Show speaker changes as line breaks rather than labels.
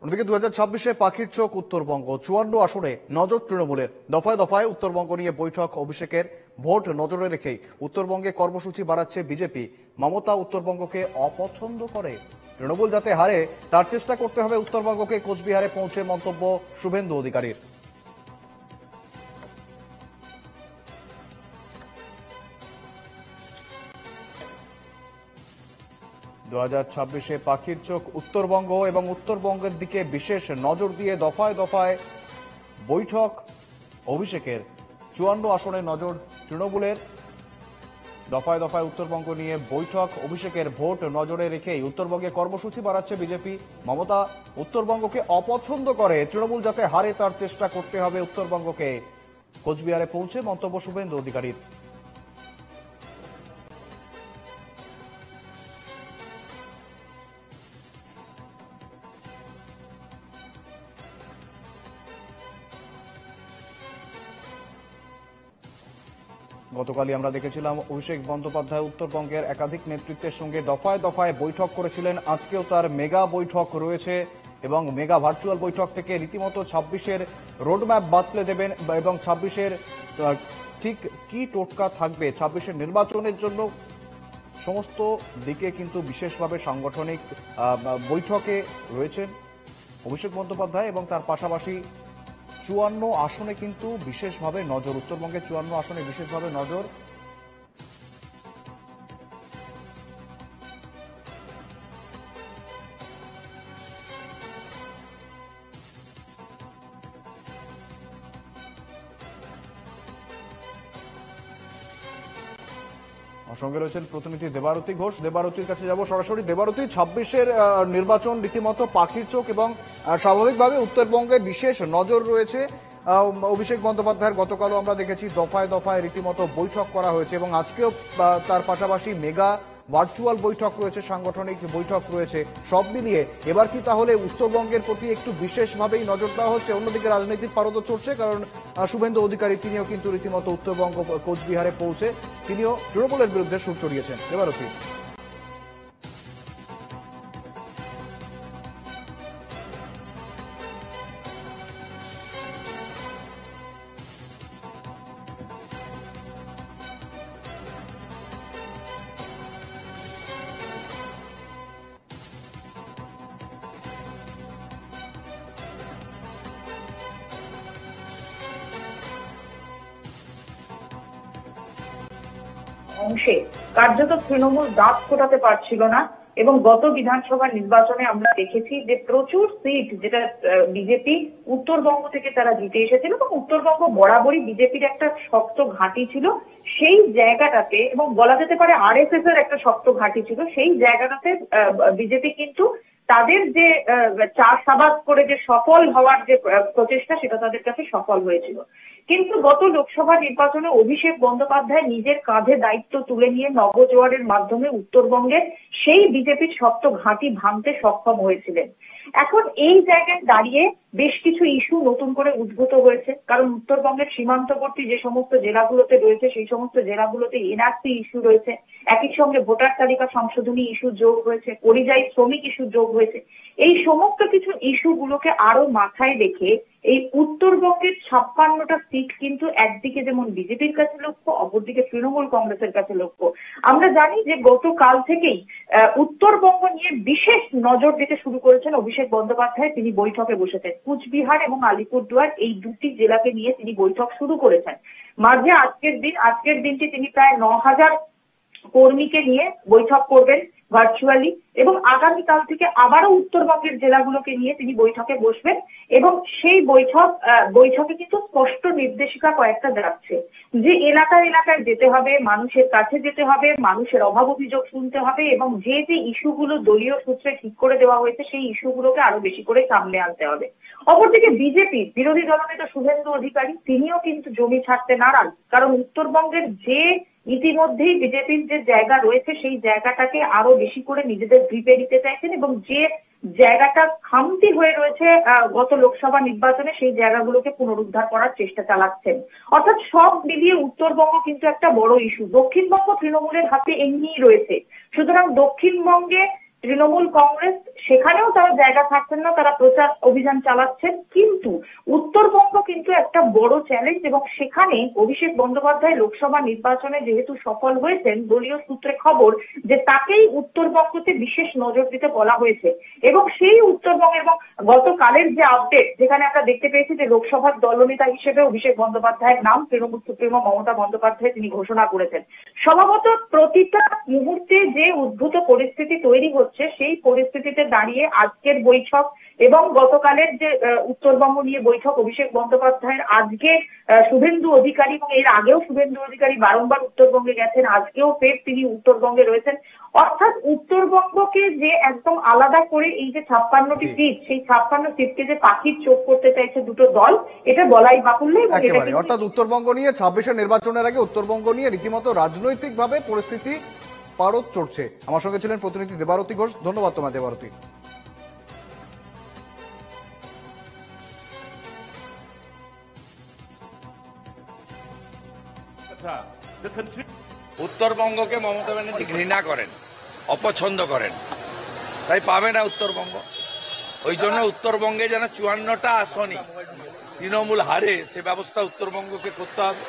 অন্যদিকে 2026-এ পাখির চোখ উত্তরবঙ্গ 54 আসনে নজর তৃণমূলের। দফায় দফায় উত্তরবঙ্গ নিয়ে বৈঠক অভিষেকের। ভোট নজরে রেখেই উত্তরবঙ্গে কর্মসূচি বাড়াচ্ছে বিজেপি। মমতা উত্তরবঙ্গকে অপছন্দ করে, তৃণমূল যাতে হারে তার চেষ্টা করতে হবে উত্তরবঙ্গকে। কোচবিহারে পৌঁছে মন্তব্য শুভেন্দু অধিকারীর। 2026-এ পাখির চোখ উত্তরবঙ্গ এবং উত্তরবঙ্গের দিকে বিশেষ নজর দিয়ে দফায় দফায় বৈঠক অভিষেকের। 54 আসনে নজর তৃণমূলের। দফায় দফায় উত্তরবঙ্গ নিয়ে বৈঠক অভিষেকের। ভোট নজরে রেখেই উত্তরবঙ্গে কর্মসূচি বাড়াচ্ছে বিজেপি। মমতা উত্তরবঙ্গকে অপছন্দ করে, তৃণমূল যাতে হারে তার চেষ্টা করতে হবে উত্তরবঙ্গকে। কোচবিহারে পৌঁছে মন্তব্য শুভেন্দু অধিকারীর। গতকালই আমরা দেখেছিলাম অভিষেক বন্দ্যোপাধ্যায় উত্তরবঙ্গের একাধিক নেতৃত্বের সঙ্গে দফায় দফায় বৈঠক করেছিলেন। আজকেও তার মেগা বৈঠক রয়েছে এবং মেগা ভার্চুয়াল বৈঠক থেকে রীতিমতো 26-এর রোডম্যাপ বাতলে দেবেন এবং 26-এর ঠিক কি টোটকা থাকবে 26-এর নির্বাচনের জন্য সমস্ত দিকে কিন্তু বিশেষভাবে সাংগঠনিক বৈঠকে রয়েছেন অভিষেক বন্দ্যোপাধ্যায় এবং তার পাশাপাশি 54 আসনে কিন্তু বিশেষভাবে নজর। উত্তরবঙ্গের 54 আসনে বিশেষভাবে নজর। সঙ্গে রয়েছেন প্রতিনিধি দেবারতী ঘোষ। দেবারতীর কাছে যাব সরাসরি। দেবারতী, 26-এর নির্বাচন রীতিমতো পাখির চোখ এবং স্বাভাবিকভাবে উত্তরবঙ্গে বিশেষ নজর রয়েছে অভিষেক বন্দ্যোপাধ্যায়ের। গতকালও আমরা দেখেছি দফায় দফায় রীতিমতো বৈঠক করা হয়েছে এবং আজকেও তার পাশাপাশি মেগা ভার্চুয়াল বৈঠক রয়েছে, সাংগঠনিক বৈঠক রয়েছে। সব মিলিয়ে এবার কি তাহলে উত্তরবঙ্গের প্রতি একটু বিশেষভাবেই নজর দেওয়া হচ্ছে? অন্যদিকে রাজনৈতিক পারদ চলছে, কারণ শুভেন্দু অধিকারী তিনিও কিন্তু রীতিমতো উত্তরবঙ্গ কোচবিহারে পৌঁছে তিনিও তৃণমূলের বিরুদ্ধে সুর চড়িয়েছেন। দেবারতী।
অংশে কার্যত তৃণমূল দাঁত ফোটাতে পারছিল না এবং গত বিধানসভা নির্বাচনে আমরা দেখেছি যে প্রচুর সিট যেটা বিজেপি উত্তরবঙ্গ থেকে তারা জিতে এসেছিল এবং উত্তরবঙ্গ বরাবরই বিজেপির একটা শক্ত ঘাঁটি ছিল। সেই জায়গাটাতে এবং বলা যেতে পারে আরএসএস এর একটা শক্ত ঘাঁটি ছিল, সেই জায়গাটাতে বিজেপি কিন্তু তাদের যে চাষাবাদ করে যে সফল হওয়ার যে প্রচেষ্টা সেটা তাদের কাছে সফল হয়েছিল। কিন্তু গত লোকসভা নির্বাচনে অভিষেক বন্দ্যোপাধ্যায় নিজের কাঁধে দায়িত্ব তুলে নিয়ে নবজোয়ারের মাধ্যমে উত্তরবঙ্গের সেই বিজেপির শক্ত ঘাঁটি ভাঙতে সক্ষম হয়েছিলেন। এখন এই জায়গায় দাঁড়িয়ে বেশ কিছু ইস্যু নতুন করে উদ্ভূত হয়েছে, কারণ উত্তরবঙ্গের সীমান্তবর্তী যে সমস্ত জেলাগুলোতে রয়েছে সেই সমস্ত জেলাগুলোতে এনআরসি ইস্যু রয়েছে, একই সঙ্গে ভোটার তালিকা সংশোধনী ইস্যু যোগ হয়েছে, পরিযায়ী শ্রমিক ইস্যু যোগ হয়েছে। এই সমস্ত কিছু ইস্যুগুলোকে আরো মাথায় রেখে এই উত্তরবঙ্গের 56টা সিট কিন্তু একদিকে যেমন বিজেপির কাছে লক্ষ্য, অপরদিকে তৃণমূল কংগ্রেসের কাছে লক্ষ্য। আমরা জানি যে গতকাল থেকেই উত্তরবঙ্গ নিয়ে বিশেষ নজর দিতে শুরু করেছেন অভিষেক বন্দ্যোপাধ্যায়। তিনি বৈঠকে বসেছেন কুচবিহার এবং আলিপুরদুয়ার, এই দুটি জেলাকে নিয়ে তিনি বৈঠক শুরু করেছেন। মাঝে আজকের দিনটি তিনি প্রায় 9000 কর্মীকে নিয়ে বৈঠক করবেন ভার্চুয়ালি এবং আগামীকাল থেকে আবারও উত্তরবঙ্গের জেলাগুলোকে নিয়ে তিনি বৈঠকে বসবেন এবং সেই বৈঠকে কিন্তু স্পষ্ট নির্দেশিকা কয়েকটা যাচ্ছে যে এলাকায় এলাকায় যেতে হবে, মানুষের কাছে যেতে হবে, মানুষের অভাব অভিযোগ শুনতে হবে এবং যে যে ইস্যুগুলো দলীয় সূত্রে ঠিক করে দেওয়া হয়েছে সেই ইস্যুগুলোকে আরো বেশি করে সামনে আনতে হবে। অপরদিকে বিজেপি বিরোধী দলনেতা শুভেন্দু অধিকারী তিনিও কিন্তু জমি ছাড়তে নারাজ, কারণ উত্তরবঙ্গের যে ইতিমধ্যেই বিজেপির যে জায়গা রয়েছে সেই জায়গাটাকে আরো বেশি করে নিজেদের গ্রিপে নিতে চাইছেন এবং যে জায়গাটা খামতি হয়ে রয়েছে গত লোকসভা নির্বাচনে সেই জায়গাগুলোকে পুনরুদ্ধার করার চেষ্টা চালাচ্ছেন। অর্থাৎ সব মিলিয়ে উত্তরবঙ্গ কিন্তু একটা বড় ইস্যু। দক্ষিণবঙ্গ তৃণমূলের হাতে এমনিই রয়েছে, সুতরাং দক্ষিণবঙ্গে তৃণমূল কংগ্রেস সেখানেও তারা জায়গা থাকছেন না, তারা প্রচার অভিযান চালাচ্ছেন। কিন্তু উত্তরবঙ্গ কিন্তু একটা বড় চ্যালেঞ্জ, এবং সেখানে অভিষেক বন্দ্যোপাধ্যায় লোকসভা নির্বাচনে যেহেতু সফল হয়েছেন, দলীয় সূত্রে খবর যে তাকেই উত্তরবঙ্গতে বিশেষ নজর দিতে বলা হয়েছে। এবং সেই উত্তরবঙ্গ এবং গতকালের যে আপডেট, যেখানে আমরা দেখতে পেয়েছি যে লোকসভার দলনেতা হিসেবে অভিষেক বন্দ্যোপাধ্যায়ের নাম তৃণমূল সুপ্রিমো মমতা বন্দ্যোপাধ্যায় তিনি ঘোষণা করেছেন। স্বভাবত প্রতিটা মুহূর্তে যে উদ্ভূত পরিস্থিতি তৈরি হচ্ছে, সেই পরিস্থিতিতে দাঁড়িয়ে আজকের বৈঠক এবং গতকালের যে উত্তরবঙ্গ নিয়ে বৈঠক অভিষেক বন্দ্যোপাধ্যায়ের, আজকে শুভেন্দু অধিকারী এবং এর আগেও শুভেন্দু অধিকারী বারংবার উত্তরবঙ্গে গেছেন, আজকেও ফের তিনি উত্তরবঙ্গে রয়েছেন। অর্থাৎ উত্তরবঙ্গকে যে একদম আলাদা করে এই যে 56টি সিট, সেই 56 সিটকে যে পাখির চোখ করতে চাইছে দুটো দল, এটা বলাই বাহুল্য। এবং এটা
একেবারে, অর্থাৎ উত্তরবঙ্গ নিয়ে 26 নির্বাচনের আগে উত্তরবঙ্গ নিয়ে রীতিমতো রাজনৈতিকভাবে পরিস্থিতি পারদ চড়ছে। আমার সঙ্গে ছিলেন প্রতিনিধি দেবারতী ঘোষ। ধন্যবাদ তোমায় দেবারতী।
উত্তরবঙ্গকে মমতা ব্যানার্জি ঘৃণা করেন, অপছন্দ করেন, তাই পাবে না উত্তরবঙ্গ। ওই জন্য উত্তরবঙ্গে যেন 54টা আসনই তৃণমূল হারে, সে ব্যবস্থা উত্তরবঙ্গকে করতে হবে।